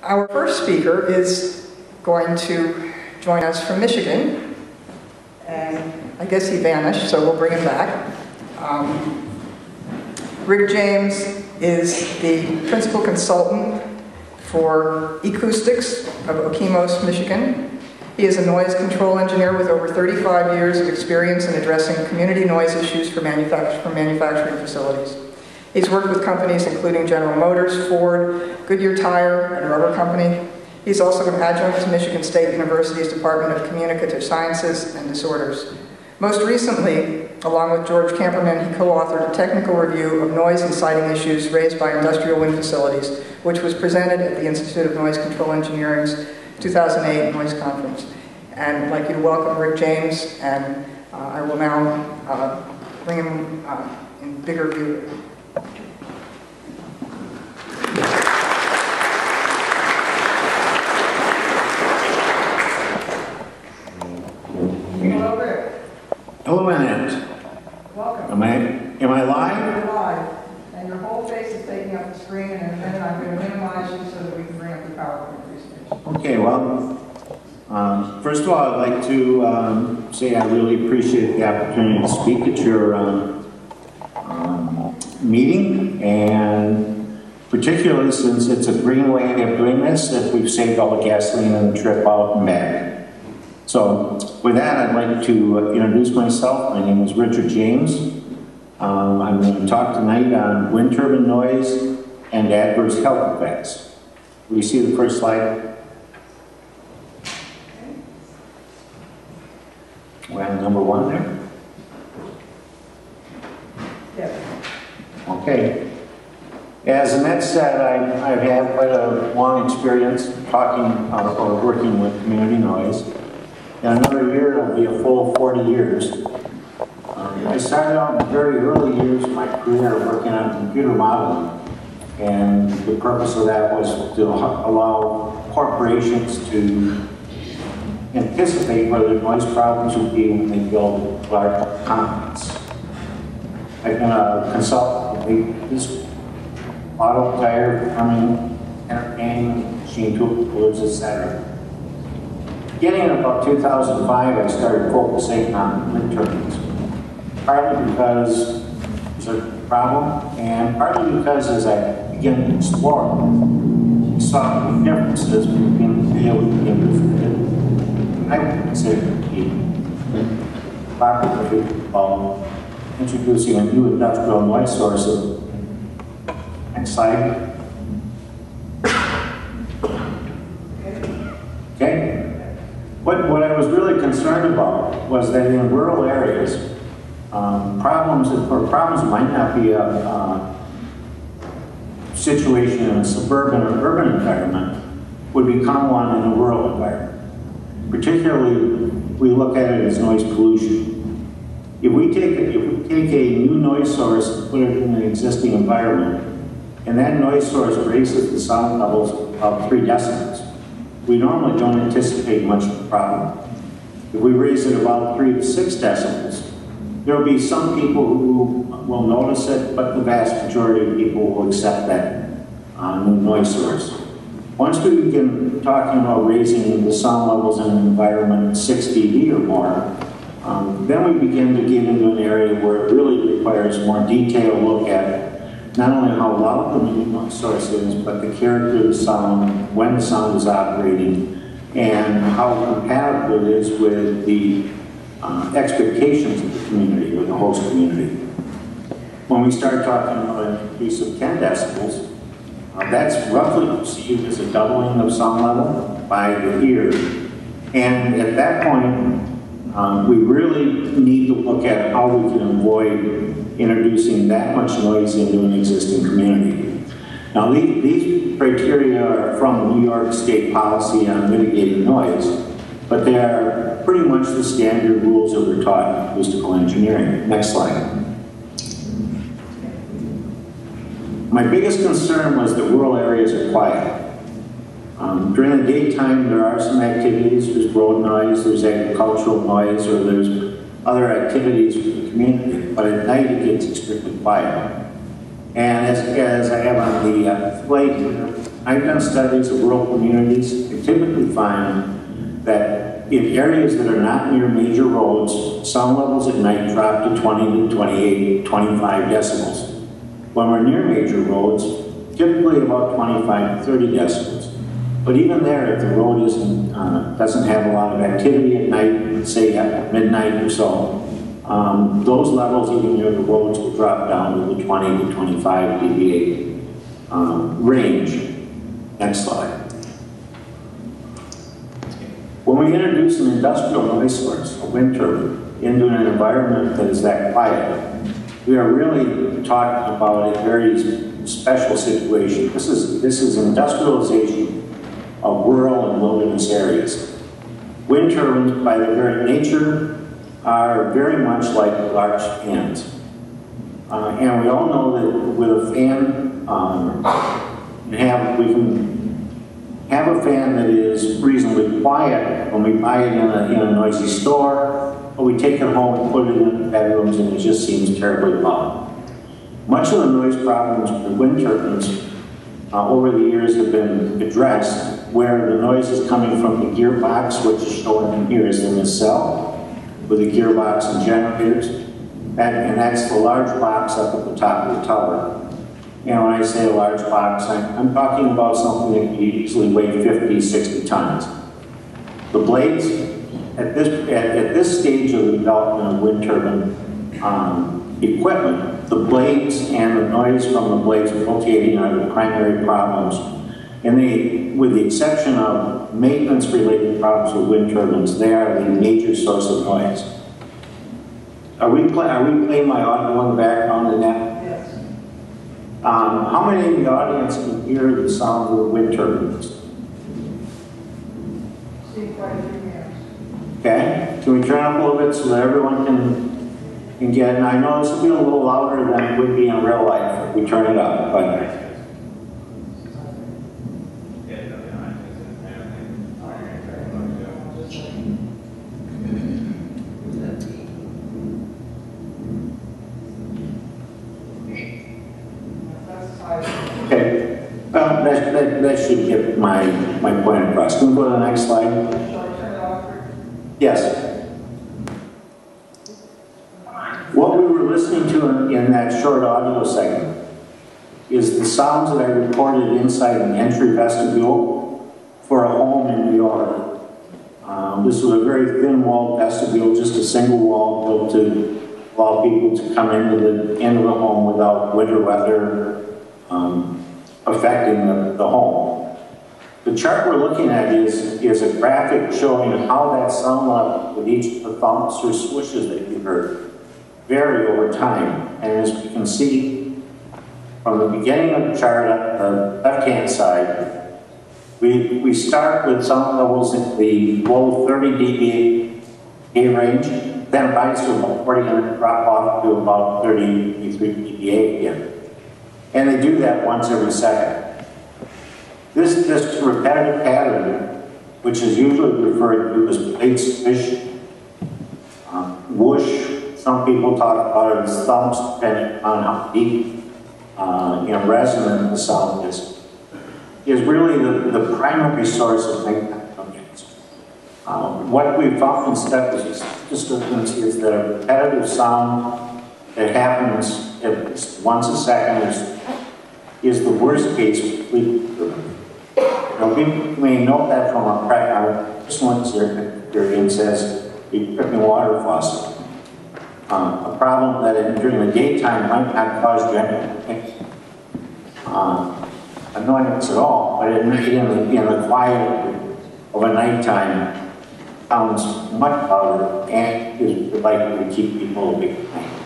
Our first speaker is going to join us from Michigan, and I guess he vanished, so we'll bring him back. Rick James is the principal consultant for acoustics of Okemos, Michigan. He is a noise control engineer with over 35 years of experience in addressing community noise issues for manufacturing facilities. He's worked with companies including General Motors, Ford, Goodyear Tire, and Rubber Company. He's also an adjunct to Michigan State University's Department of Communicative Sciences and Disorders. Most recently, along with George Camperman, he co-authored a technical review of noise and siting issues raised by industrial wind facilities, which was presented at the Institute of Noise Control Engineering's 2008 Noise Conference. And I'd like you to welcome Rick James, and I will now bring him in bigger view. Hello, Rick. Hello, Annette. Welcome. Am I live? You're live, and your whole face is taking up the screen, and in a minute I'm going to minimize you so that we can bring up the PowerPoint presentation. Okay, well, first of all, I'd like to say I really appreciate the opportunity to speak at your meeting, and particularly since it's a green way of doing this, that we've saved all the gasoline and the trip out and back. So, with that, I'd like to introduce myself. My name is Richard James. I'm going to talk tonight on wind turbine noise and adverse health effects. Will you see the first slide? We're on number 1 there. Yes. Okay. As Annette said, I've had quite a long experience talking or working with community noise. In another year, it'll be a full 40 years. I started out in the very early years of my career working on computer modeling, and the purpose of that was to allow corporations to anticipate where the noise problems would be when they build large components. I've been a consultant with auto, tire, plumbing, entertainment, machine tools, etc. Beginning in about 2005, I started focusing on wind turbines, partly because it's a problem, and partly because as I began to explore, I saw the differences between the field and the industry. I would consider the proper about introducing a new industrial noise source. Next slide. Okay. What I was really concerned about was that in rural areas, problems might not be a situation in a suburban or urban environment, would become one in a rural environment. Particularly, we look at it as noise pollution. If we take a new noise source and put it in an existing environment, and that noise source raises the sound levels about 3 decibels, we normally don't anticipate much of a problem. If we raise it about 3 to 6 decibels, there will be some people who will notice it, but the vast majority of people will accept that new noise source. Once we begin talking about raising the sound levels in an environment 6 dB or more, then we begin to get into an area where it really requires a more detailed look at not only how loud the noise source is, but the character of the sound, when the sound is operating, and how compatible it is with the expectations of the community, or the host community. When we start talking about an increase of 10 decibels, that's roughly perceived as a doubling of sound level by the ear. And at that point, we really need to look at how we can avoid introducing that much noise into an existing community. Now, these criteria are from New York State policy on mitigating noise, but they are pretty much the standard rules that we're taught in acoustical engineering. Next slide. My biggest concern was that rural areas are quiet. During the daytime, there are some activities. There's road noise, there's agricultural noise, or there's other activities for the community, but at night it gets extremely quiet. And as I have on the slide here, I've done studies of rural communities. I typically find that in areas that are not near major roads, sound levels at night drop to 20 to 28, 25 decibels. When we're near major roads, typically about 25 to 30 decibels. But even there, if the road doesn't have a lot of activity at night, say at midnight or so, those levels even near the roads will drop down to the 20 to 25 dBA range. Next slide. When we introduce an industrial noise source, a wind turbine, into an environment that is that quiet, we are really talking about a very special situation. This is industrialization of rural and wilderness areas. Wind turbines, by their very nature, are very much like large fans. And we all know that with a fan, we can have a fan that is reasonably quiet when we buy it in a noisy store, or we take it home and put it in the bedrooms and it just seems terribly loud. Much of the noise problems with wind turbines over the years have been addressed, where the noise is coming from the gearbox, which is shown in here is the nacelle, with the gearbox and generators, and that's the large box up at the top of the tower. And when I say a large box, I'm talking about something that can easily weigh 50, 60 tons. The blades, at this stage of the development of wind turbine equipment, the blades and the noise from the blades rotating are the primary problems. And with the exception of maintenance-related problems with wind turbines, they are the major source of noise. Are we playing my audio in the background in that? How many in the audience can hear the sound of the wind turbines? Okay, can we turn up a little bit so that everyone can get it? And I know this will be a little louder than it would be in real life if we turn it up, but. Okay, well, that should get my point across. Can we go to the next slide? Yes. What we were listening to in that short audio segment is the sounds that I recorded inside an entry vestibule for a home in New York. This was a very thin-walled vestibule, just a single wall built to allow people to come into the home without winter weather affecting the home. The chart we're looking at is a graphic showing how that sound level with each of the thumps or swishes that you heard vary over time. And as we can see from the beginning of the chart at the left-hand side, we start with sound levels in the low 30 dBA range, then rise to about 40 and drop off to about 33 dBA again. And they do that once every second. This repetitive pattern, which is usually referred to as blade swish, whoosh, some people talk about it as thumps, depending on how deep and resonant the sound is really the primary source of nighttime noise. What we found instead of disturbance is that a repetitive sound that happens at least once a second is the worst case of sleep disturbance. We may know that from our personal experience as a dripping water faucet. A problem that during the daytime might not cause general annoyance at all, but in the quiet of a nighttime sounds much louder and is likely to keep people awake at night.